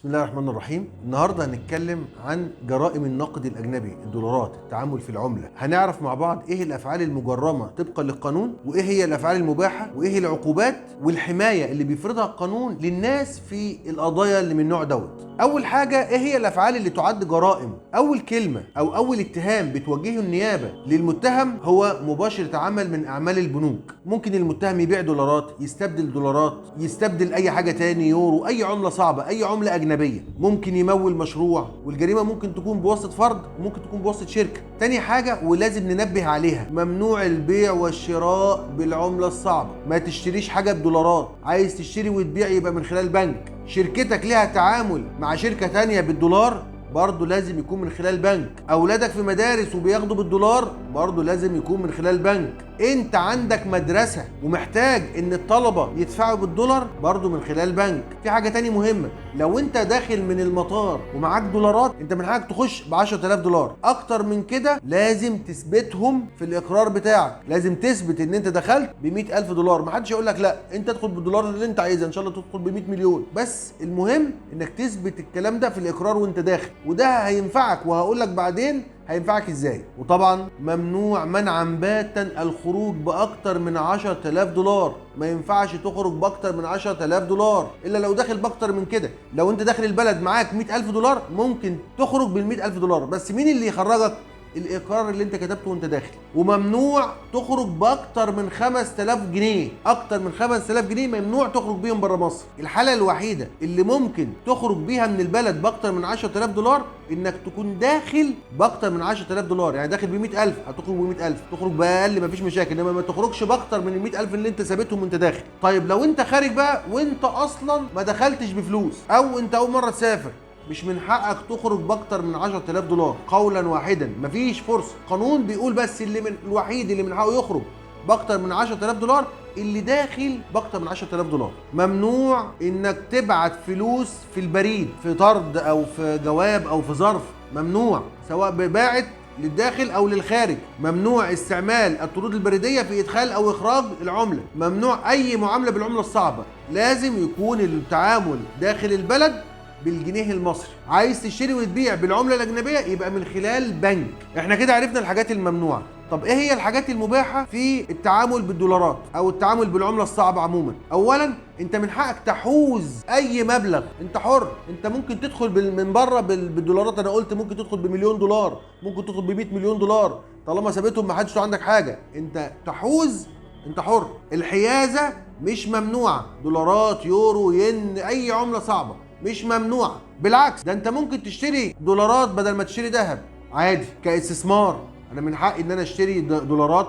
بسم الله الرحمن الرحيم. النهارده هنتكلم عن جرائم النقد الاجنبي، الدولارات، التعامل في العمله. هنعرف مع بعض ايه الافعال المجرمه طبقا للقانون، وايه هي الافعال المباحه، وايه العقوبات والحمايه اللي بيفرضها القانون للناس في القضايا اللي من النوع دوت. اول حاجه، ايه هي الافعال اللي تعد جرائم؟ اول كلمه او اول اتهام بتوجهه النيابه للمتهم هو مباشره عمل من اعمال البنوك. ممكن المتهم يبيع دولارات، يستبدل دولارات، يستبدل اي حاجه تاني، يورو، اي عمله صعبه، اي عمله اجنبيه. ممكن يمول مشروع، والجريمه ممكن تكون بواسطه فرد وممكن تكون بواسطه شركه. تاني حاجه ولازم ننبه عليها، ممنوع البيع والشراء بالعمله الصعبه. ما تشتريش حاجه بدولارات، عايز تشتري وتبيع يبقى من خلال بنك. شركتك ليها تعامل مع شركه تانيه بالدولار، برضه لازم يكون من خلال بنك. اولادك في مدارس وبياخدوا بالدولار، برضه لازم يكون من خلال بنك. انت عندك مدرسة ومحتاج ان الطلبة يدفعوا بالدولار، برضه من خلال بنك. في حاجة تاني مهمة، لو انت داخل من المطار ومعاك دولارات، انت من حقك تخش ب 10000 دولار. اكتر من كده لازم تثبتهم في الاقرار بتاعك، لازم تثبت ان انت دخلت ب 100000 دولار. محدش يقول لك لا انت ادخل بالدولار اللي انت عايزها، ان شاء الله تدخل ب 100 مليون، بس المهم انك تثبت الكلام ده في الاقرار وانت داخل، وده هينفعك وهقول لك بعدين هينفعك ازاي. وطبعا ممنوع منعا باتا الخروج باكتر من 10000 دولار. ما ينفعش تخرج باكتر من 10000 دولار الا لو داخل باكتر من كده. لو انت داخل البلد معاك 100000 دولار ممكن تخرج بال 100000 دولار، بس مين اللي يخرجك؟ الاقرار اللي انت كتبته وانت داخل. وممنوع تخرج باكتر من 5000 جنيه، اكتر من 5000 جنيه ممنوع تخرج بيهم بره مصر. الحاله الوحيده اللي ممكن تخرج بيها من البلد باكتر من 10000 دولار انك تكون داخل باكتر من 10000 دولار، يعني داخل ب 100000 هتخرج ب 100000، تخرج باقل مفيش مشاكل، انما ما تخرجش باكتر من ال 100000 اللي انت ثابتهم وانت داخل. طيب لو انت خارج بقى وانت اصلا ما دخلتش بفلوس، او انت اول مره تسافر، مش من حقك تخرج باكتر من 10000 دولار قولا واحدا، مفيش فرصه. قانون بيقول بس الوحيد اللي من حقه يخرج باكتر من 10000 دولار اللي داخل باكتر من 10000 دولار. ممنوع انك تبعت فلوس في البريد، في طرد او في جواب او في ظرف، ممنوع، سواء باعت للداخل او للخارج. ممنوع استعمال الطرود البريديه في ادخال او اخراج العمله. ممنوع اي معامله بالعمله الصعبه، لازم يكون التعامل داخل البلد بالجنيه المصري. عايز تشتري وتبيع بالعمله الاجنبيه يبقى من خلال بنك. احنا كده عرفنا الحاجات الممنوعه. طب ايه هي الحاجات المباحه في التعامل بالدولارات او التعامل بالعمله الصعبه عموما؟ اولا، انت من حقك تحوز اي مبلغ، انت حر. انت ممكن تدخل من بره بالدولارات، انا قلت ممكن تدخل بمليون دولار، ممكن تدخل ب 100 مليون دولار، طالما ثابتهم ما حدش عندك حاجه، انت تحوز، انت حر. الحيازه مش ممنوعه، دولارات، يورو، ين، اي عمله صعبه مش ممنوعه، بالعكس ده انت ممكن تشتري دولارات بدل ما تشتري ذهب عادي كاستثمار. انا من حقي ان انا اشتري دولارات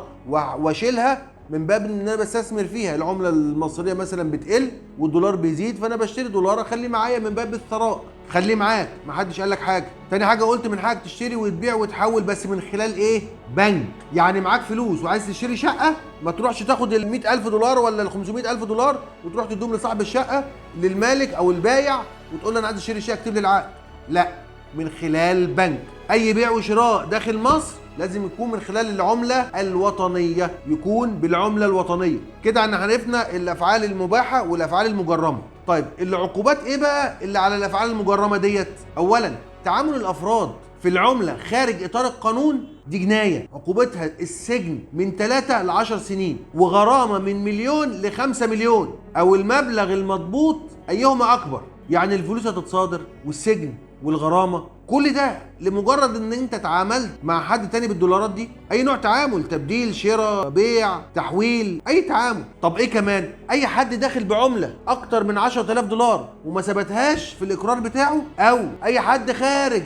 واشيلها من باب ان انا بستثمر فيها. العمله المصريه مثلا بتقل والدولار بيزيد، فانا بشتري دولار اخليه معايا من باب الثراء، خليه معاك، محدش قال لك حاجه. تاني حاجه قلت من حقك تشتري وتبيع وتحول، بس من خلال ايه؟ بنك. يعني معاك فلوس وعايز تشتري شقه، ما تروحش تاخد ال 100000 دولار ولا ال 500000 دولار وتروح تدوم لصاحب الشقه، للمالك او البايع، وتقول له انا عايز اشتري شقه اكتب لي العقد. لا، من خلال بنك. اي بيع وشراء داخل مصر لازم يكون من خلال العمله الوطنيه، يكون بالعمله الوطنيه. كده احنا عرفنا الافعال المباحه والافعال المجرمه. طيب العقوبات ايه بقى اللي على الافعال المجرمه ديت؟ اولا، تعامل الافراد في العمله خارج اطار القانون دي جنايه، عقوبتها السجن من 3 ل 10 سنين، وغرامه من مليون ل 5 مليون، او المبلغ المضبوط ايهما اكبر. يعني الفلوس هتتصادر والسجن والغرامه، كل ده لمجرد ان انت تعاملت مع حد تاني بالدولارات دي. اي نوع تعامل، تبديل، شراء، بيع، تحويل، اي تعامل. طب ايه كمان؟ اي حد داخل بعمله اكتر من 10000 دولار وما ثبتهاش في الاقرار بتاعه، او اي حد خارج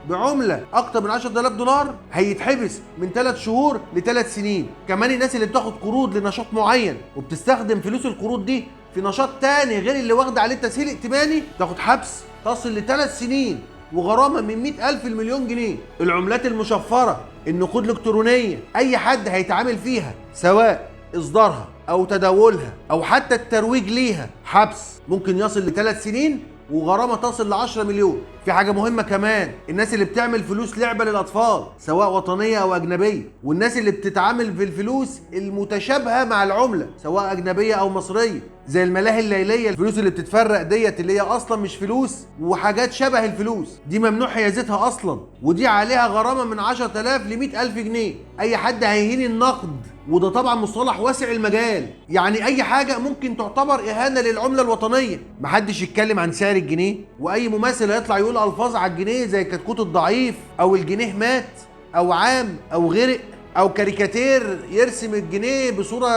بعمله اكتر من 10000 دولار هيتحبس من 3 شهور ل3 سنين. كمان الناس اللي بتاخد قروض لنشاط معين وبتستخدم فلوس القروض دي في نشاط تاني غير اللي واخده عليه التسهيل الائتماني، تاخد حبس تصل ل3 سنين وغرامه من 100000 لمليون جنيه. العملات المشفره، النقود الالكترونيه، اي حد هيتعامل فيها سواء اصدارها او تداولها او حتى الترويج ليها، حبس ممكن يصل ل3 سنين وغرامه تصل ل10 مليون. في حاجه مهمه كمان، الناس اللي بتعمل فلوس لعبه للاطفال سواء وطنيه او اجنبيه، والناس اللي بتتعامل في الفلوس المتشابهه مع العمله سواء اجنبيه او مصريه، زي الملاهي الليليه، الفلوس اللي بتتفرق ديت اللي هي اصلا مش فلوس وحاجات شبه الفلوس، دي ممنوع حيازتها اصلا، ودي عليها غرامه من 10000 ل 100000 جنيه. اي حد هيهين النقد، وده طبعا مصطلح واسع المجال، يعني اي حاجه ممكن تعتبر اهانه للعمله الوطنيه. محدش يتكلم عن سعر الجنيه، واي ممثل هيطلع يقول الفاظ على الجنيه زي كتكوت الضعيف او الجنيه مات او عام او غرق، او كاريكاتير يرسم الجنيه بصوره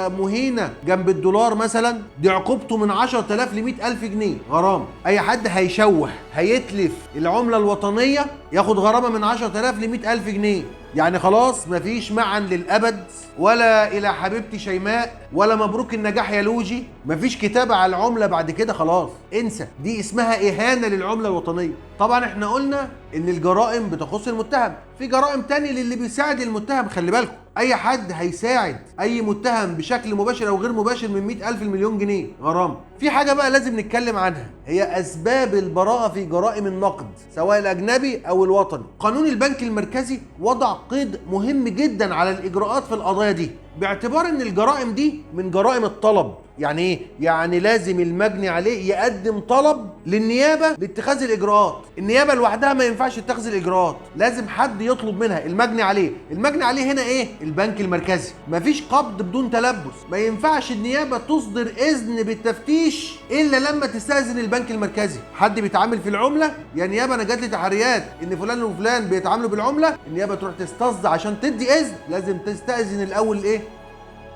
مهينه جنب الدولار مثلا، دي عقوبته من 10000 ل 100000 جنيه غرامه. اي حد هيشوه هيتلف العمله الوطنيه ياخد غرامه من 10000 ل 100000 جنيه. يعني خلاص مفيش معا للابد، ولا الى حبيبتي شيماء، ولا مبروك النجاح يا لوجي، مفيش كتابه على العمله بعد كده، خلاص انسى، دي اسمها اهانه للعمله الوطنيه. طبعا احنا قلنا ان الجرائم بتخص المتهم، في جرائم تاني للي بيساعد المتهم، خلي بالكم، اي حد هيساعد اي متهم بشكل مباشر او غير مباشر من 100000 ل1,000,000 جنيه غرامه. في حاجه بقى لازم نتكلم عنها، هي اسباب البراءه في جرائم النقد سواء الاجنبي او الوطني. قانون البنك المركزي وضع قيد مهم جدا على الاجراءات في القضايا دي، باعتبار ان الجرائم دي من جرائم الطلب. يعني ايه؟ يعني لازم المجني عليه يقدم طلب للنيابه لاتخاذ الاجراءات، النيابه لوحدها ما ينفعش تتخذ الاجراءات، لازم حد يطلب منها المجني عليه. المجني عليه هنا ايه؟ البنك المركزي. مفيش قبض بدون تلبس، ما ينفعش النيابه تصدر اذن بالتفتيش الا لما تستاذن البنك المركزي. حد بيتعامل في العمله، يا نيابه انا جات لي تحريات ان فلان وفلان بيتعاملوا بالعمله، النيابه تروح تستصدر عشان تدي اذن، لازم تستاذن الاول ايه؟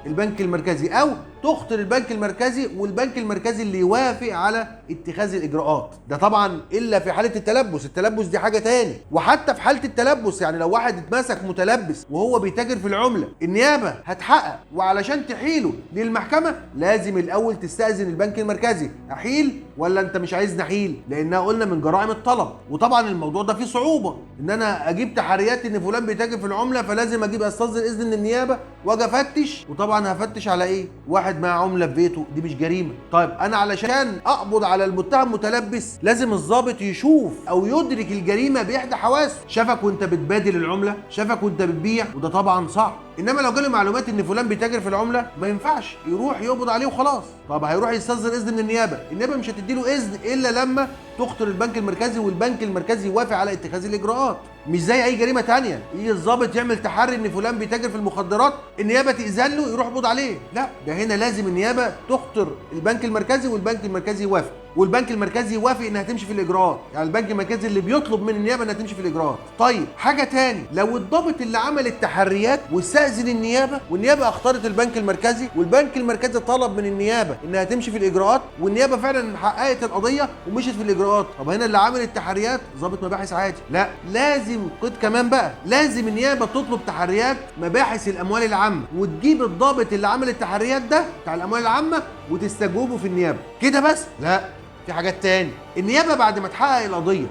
البنك المركزي، او تخطر البنك المركزي، والبنك المركزي اللي يوافق على اتخاذ الاجراءات. ده طبعا الا في حاله التلبس، التلبس دي حاجه تاني. وحتى في حاله التلبس، يعني لو واحد اتمسك متلبس وهو بيتاجر في العمله، النيابه هتحقق، وعلشان تحيله للمحكمه لازم الاول تستاذن البنك المركزي، احيل ولا انت مش عايز نحيل؟ لانها قلنا من جرائم الطلب. وطبعا الموضوع ده فيه صعوبه، ان انا اجيب تحريات ان فلان بيتاجر في العمله، فلازم اجيب استاذن اذن من النيابه واجي افتش. وطبعا هفتش على ايه؟ واحد مع عمله في بيته، دي مش جريمه. طيب انا علشان اقبض على المتهم متلبس لازم الضابط يشوف او يدرك الجريمه باحدى حواسه، شافك وانت بتبادل العمله، شافك وانت بتبيع، وده طبعا صعب. انما لو جاله معلومات ان فلان بيتاجر في العمله، ما ينفعش يروح يقبض عليه وخلاص. طب هيروح يستصدر اذن من النيابه، النيابه مش هتديله اذن الا لما تخطر البنك المركزي، والبنك المركزي يوافق على اتخاذ الاجراءات. مش زي اي جريمه تانية، يجي الضابط يعمل تحري ان فلان بيتاجر في المخدرات، النيابه تاذن له يروح يقبض عليه، لا، ده هنا لازم النيابه تخطر البنك المركزي، والبنك المركزي يوافق، والبنك المركزي يوافق انها تمشي في الاجراءات. يعني البنك المركزي اللي بيطلب من النيابه انها تمشي في الاجراءات. طيب حاجه تاني، لو الضابط اللي عمل التحريات واستاذن النيابه، والنيابه اختارت البنك المركزي، والبنك المركزي طلب من النيابه انها تمشي في الاجراءات، والنيابه فعلا حققت القضيه ومشيت في الاجراءات، طب هنا اللي عامل التحريات ضابط مباحث عادي؟ لا، لازم قيد كمان بقى، لازم النيابه تطلب تحريات مباحث الاموال العامه، وتجيب الضابط اللي عمل التحريات ده بتاع الاموال العامه وتستجوبه في النيابه كده بس. لا، في حاجات تاني. النيابه بعد ما تحقق القضيه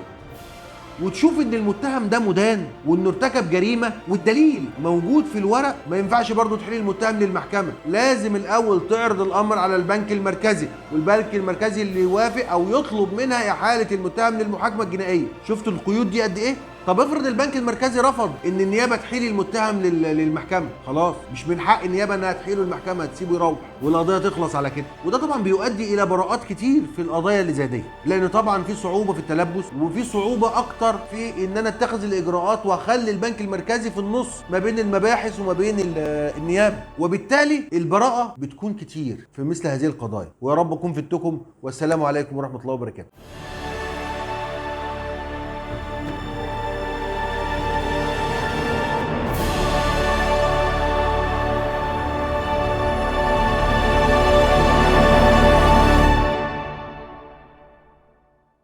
وتشوف ان المتهم ده مدان وانه ارتكب جريمه والدليل موجود في الورق، ما ينفعش برضه تحيل المتهم للمحكمه، لازم الاول تعرض الامر على البنك المركزي، والبنك المركزي اللي يوافق او يطلب منها احاله المتهم للمحاكمه الجنائيه. شفتوا القيود دي قد ايه؟ طب افرض البنك المركزي رفض ان النيابه تحيل المتهم للمحكمه، خلاص مش من حق النيابه انها تحيله المحكمه، تسيبه يروح والقضيه تخلص على كده. وده طبعا بيؤدي الى براءات كتير في القضايا اللي زي دي، لان طبعا في صعوبه في التلبس، وفي صعوبه اكتر في ان انا اتخذ الاجراءات واخلي البنك المركزي في النص ما بين المباحث وما بين النيابه، وبالتالي البراءه بتكون كتير في مثل هذه القضايا. ويا رب اكون فدتكم، والسلام عليكم ورحمه الله وبركاته.